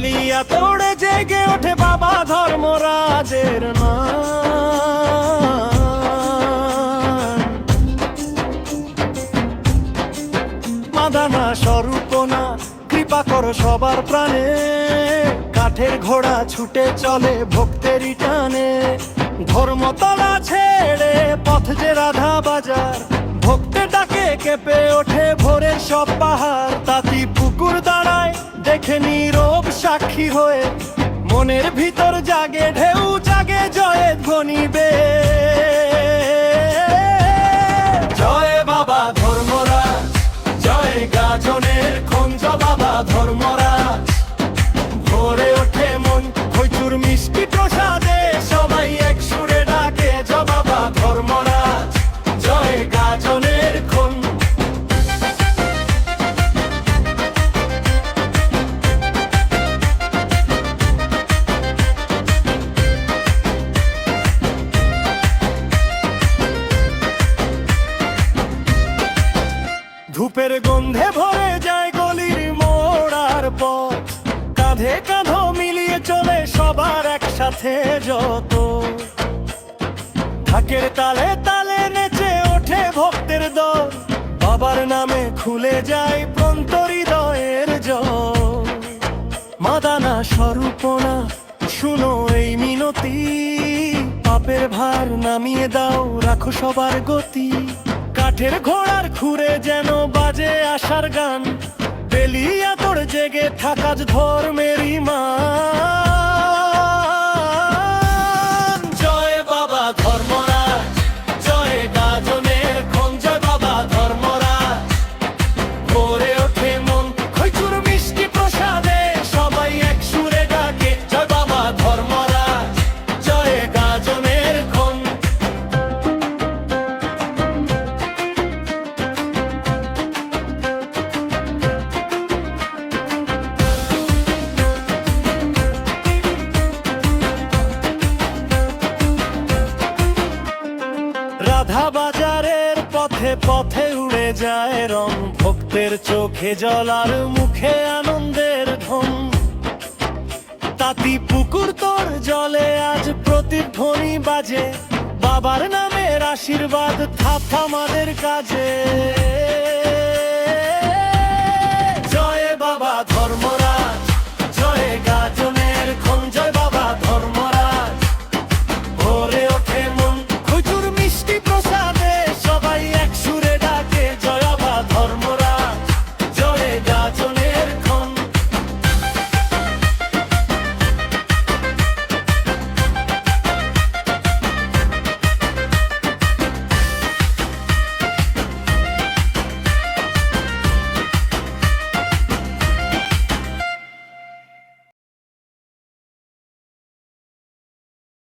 বেলিয়া তোড়ে জেগে ওঠে বাবা ধর্মরাজের মাদানা স্বরূপনা কৃপা করো সবার প্রাণে, কাঠের ঘোড়া ছুটে চলে ভক্তেরই টানে। ধর্মতলা ছেড়ে পথ যে রাধা বাজার, ভক্তে ডাকে কেঁপে ওঠে ভোরের সব পাহাড়। তাতি পুকুর দাঁড়ায় দেখে নীরব সাক্ষী হয়ে, মনের ভিতর জাগে ঢেউ জাগে জয়ের ধ্বনি বে। জয় বাবা ধর্মরাজ, জয় গাজনের খঞ্জ বাবা ধর্মরাজ। ভোরে ওঠে মন খৈচুর মিষ্টি প্রসাদে, সবাই এক সুরে ডাকে জয় বাবা ধর্মরাজ, জয় গাজনের খন। ধূপের গন্ধে ভরে যায় গলির মোড়ার পথ, কাঁধে কাঁধ মিলিয়ে চলে সবার একসাথে যত। ঢাকের তালে তালে নেচে ওঠে ভক্তের দল, বাবার নামে খুলে যায় প্রন্ত হৃদয়ের জল। মাদানা স্বরূপনা শুনো এই মিনতি, পাপের ভার নামিয়ে দাও রাখো সবার গতি। কাঠের ঘোড়ার খুঁড়ে যেন বাজে আশার গান, বেলিয়া তোর জেগে থাকা ধর্মেরই মান। জয় বাবা ধর্মরাজ, জয় গাজনের খন, জয় বাবা ধর্মরাজ। ভোরে ওঠে মন খৈচুর মিষ্টি প্রসাদে, সবাই এক সুরে ডাকে জয় বাবা ধর্মরাজ, জয় গাজনের খন। রাধা বাজারের পথে পথে উড়ে যায় রং, ভক্তের চোখে জল আর মুখে আনন্দের ঢং। তাতি পুকুর তোর জলে আজ প্রতিধ্বনি বাজে, বাবার নামের আশীর্বাদ থাপ আমাদের কাজে।